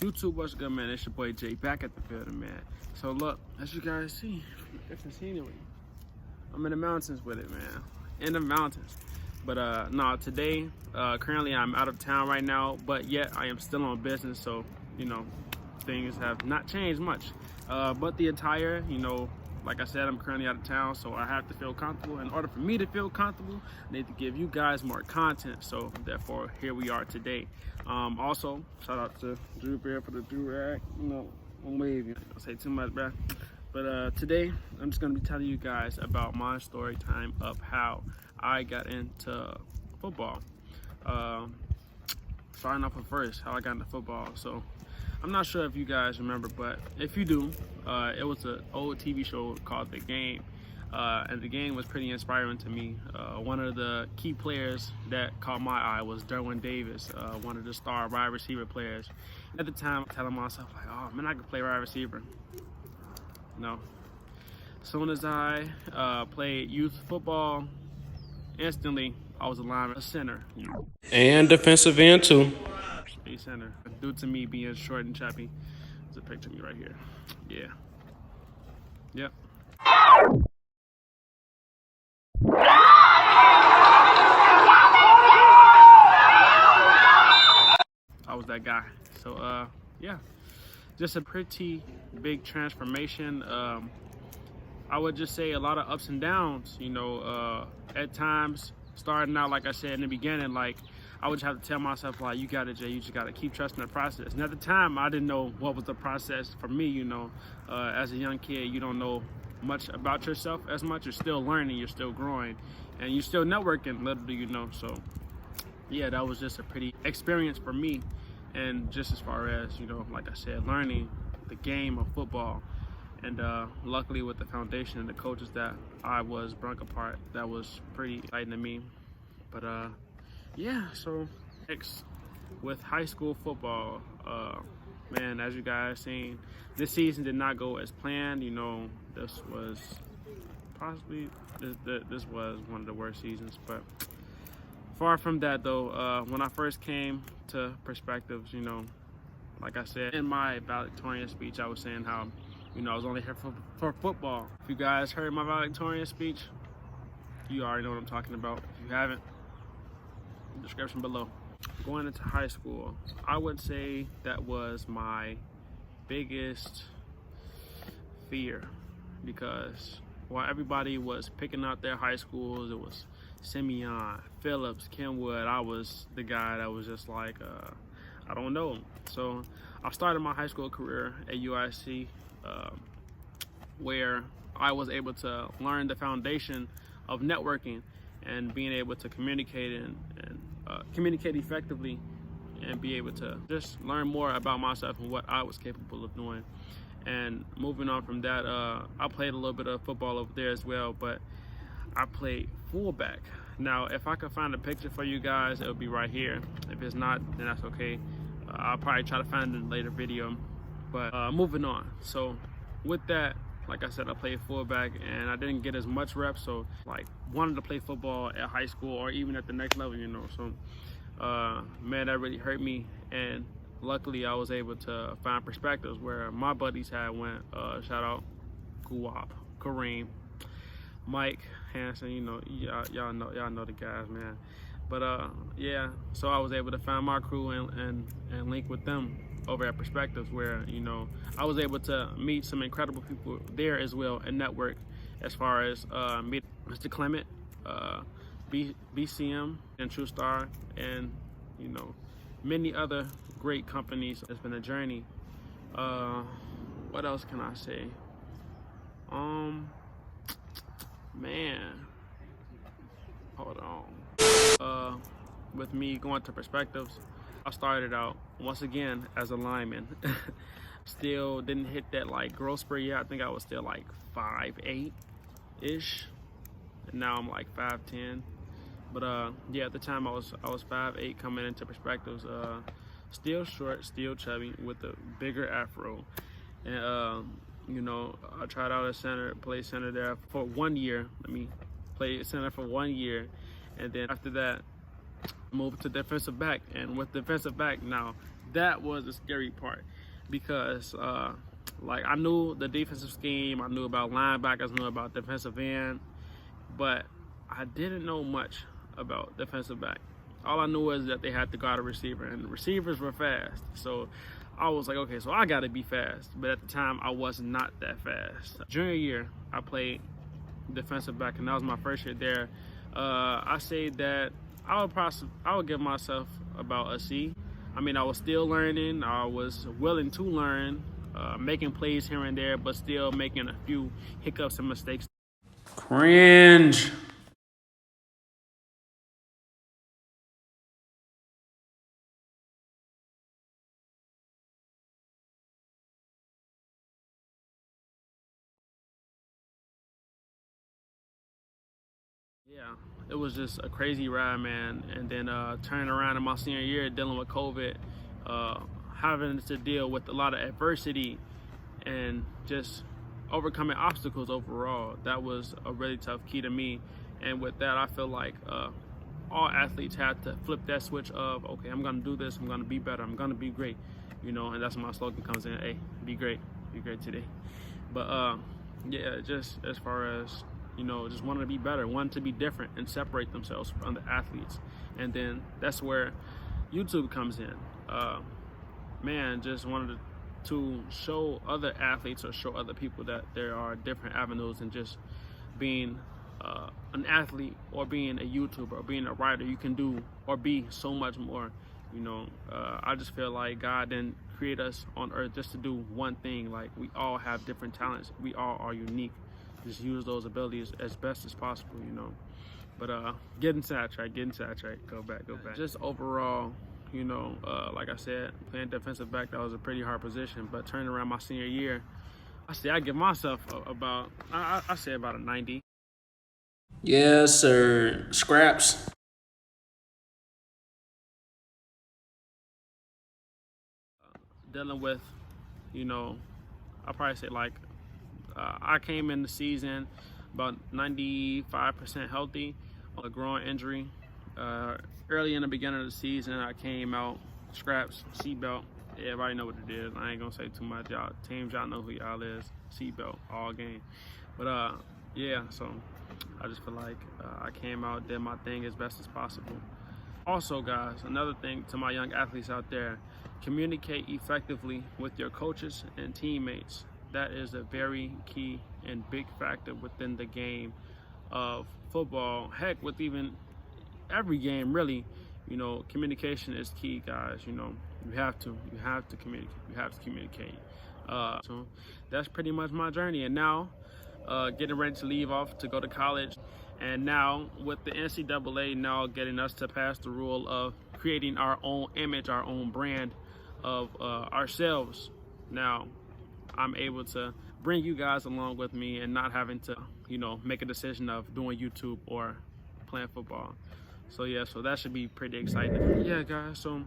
YouTube, what's good, man? It's your boy Jay back at the building, man. So look, as you guys see, different scenery. I'm in the mountains with it, man. In the mountains. But no, today, currently I'm out of town right now, but yet I am still on business, so you know, things have not changed much. But the attire, you know, like I said, I'm currently out of town, so I have to feel comfortable. In order for me to feel comfortable, I need to give you guys more content. So therefore, here we are today. Also, shout out to Drew Bear for the do-rag. You know, I'm waving. I don't say too much, bro. But today, I'm just gonna be telling you guys about my story time of how I got into football. Starting off with first, how I got into football. So I'm not sure if you guys remember, but if you do, it was an old TV show called The Game. And The Game was pretty inspiring to me. One of the key players that caught my eye was Derwin Davis, one of the star wide receiver players. At the time, I'm telling myself, like, oh man, I could play wide receiver. No. As soon as I played youth football, instantly I was a lineman, a center. And defensive end too. A center. Due to me being short and chubby. There's a picture of me right here. Yeah. Yep. I was that guy. So yeah. Just a pretty big transformation. I would just say a lot of ups and downs, you know, at times starting out, like I said in the beginning, like I would just have to tell myself, like, you got it, Jay, you just got to keep trusting the process. And at the time, I didn't know what was the process for me, you know. As a young kid, you don't know much about yourself as much. You're still learning, you're still growing, and you're still networking, little do you know. So yeah, that was just a pretty experience for me. And just as far as, you know, like I said, learning the game of football. And luckily with the foundation and the coaches that I was brung apart, that was pretty exciting to me. But yeah, so next with high school football, man, as you guys seen, this season did not go as planned. You know, this was possibly, this was one of the worst seasons, but far from that though. When I first came to Perspectives, you know, like I said in my valedictorian speech, I was saying how, you know, I was only here for football. If you guys heard my valedictorian speech, you already know what I'm talking about. If you haven't, description below. Going into high school, I would say that was my biggest fear, because while everybody was picking out their high schools, it was Simeon, Phillips, Kenwood, I was the guy that was just like, I don't know. So I started my high school career at UIC, where I was able to learn the foundation of networking and being able to communicate and communicate effectively, and be able to just learn more about myself and what I was capable of doing. And moving on from that, I played a little bit of football over there as well, but I played fullback. Now, if I could find a picture for you guys, it'll be right here. If it's not, then that's okay. I'll probably try to find it in a later video. But moving on. So with that, like I said, I played fullback and I didn't get as much reps, so like wanted to play football at high school or even at the next level, you know. So man, that really hurt me, and luckily I was able to find Perspectives where my buddies had went. Shout out Guwap, Kareem, Mike, Hanson, you know, y'all know the guys, man. But yeah, so I was able to find my crew and link with them over at Perspectives, where, you know, I was able to meet some incredible people there as well and network, as far as meet Mr. Clement, BCM, and True Star, and, you know, many other great companies. It's been a journey. What else can I say? Man, hold on. With me going to Perspectives, I started out once again as a lineman. Still didn't hit that like growth spurt yet. I think I was still like 5'8" ish, and now I'm like 5'10". But yeah, at the time I was 5'8" coming into Perspectives. Still short, still chubby with a bigger afro, and you know, I tried out as center, played center there for 1 year. Played center for 1 year, and then after that, moved to defensive back. And with defensive back now, that was the scary part because like I knew the defensive scheme, I knew about linebackers, knew about defensive end, but I didn't know much about defensive back. All I knew was that they had to guard a receiver, and the receivers were fast. So I was like, okay, so I got to be fast. But at the time, I was not that fast. Junior year, I played defensive back, and that was my first year there. I say that I would give myself about a C. I mean, I was still learning. I was willing to learn, making plays here and there, but still making a few hiccups and mistakes. Cringe. Yeah, it was just a crazy ride, man. And then turning around in my senior year, dealing with COVID, having to deal with a lot of adversity and just overcoming obstacles overall. That was a really tough key to me. And with that, I feel like all athletes had to flip that switch of, okay, I'm going to do this. I'm going to be better. I'm going to be great. You know, and that's when my slogan comes in. Hey, be great today. But yeah, just as far as, you know, just wanted to be better, wanted to be different and separate themselves from the athletes. And then that's where YouTube comes in. Man, just wanted to show other athletes or show other people that there are different avenues than just being an athlete or being a YouTuber or being a writer. You can do or be so much more. You know, I just feel like God didn't create us on earth just to do one thing. Like, we all have different talents. We all are unique. Just use those abilities as best as possible, you know. But getting sidetracked. Go back. Just overall, you know, like I said, playing defensive back, that was a pretty hard position. But turning around my senior year, I give myself about a 90. Yes, sir. Scraps. Dealing with, you know, I probably say like I came in the season about 95% healthy on a groin injury. Early in the beginning of the season, I came out scraps, seatbelt. Everybody know what it is. I ain't gonna say too much. Y'all teams, y'all know who y'all is. Seatbelt all game. But yeah. So I just feel like I came out, did my thing as best as possible. Also, guys, another thing to my young athletes out there: communicate effectively with your coaches and teammates. That is a very key and big factor within the game of football. Heck, with even every game, really. You know, communication is key, guys. You know, you have to communicate. So that's pretty much my journey. And now, getting ready to leave off to go to college. And now with the NCAA now getting us to pass the rule of creating our own image, our own brand of ourselves. Now I'm able to bring you guys along with me and not having to, you know, make a decision of doing YouTube or playing football. So yeah, so that should be pretty exciting. Yeah, guys, so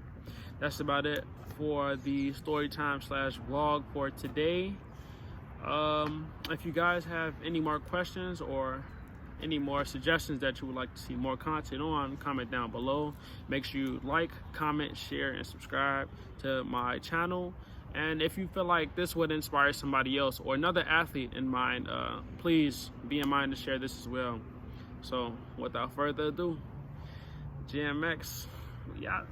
that's about it for the story time / vlog for today. If you guys have any more questions or any more suggestions that you would like to see more content on, comment down below. Make sure you like, comment, share, and subscribe to my channel. And if you feel like this would inspire somebody else or another athlete in mind, please be in mind to share this as well. So without further ado, GMX, we out.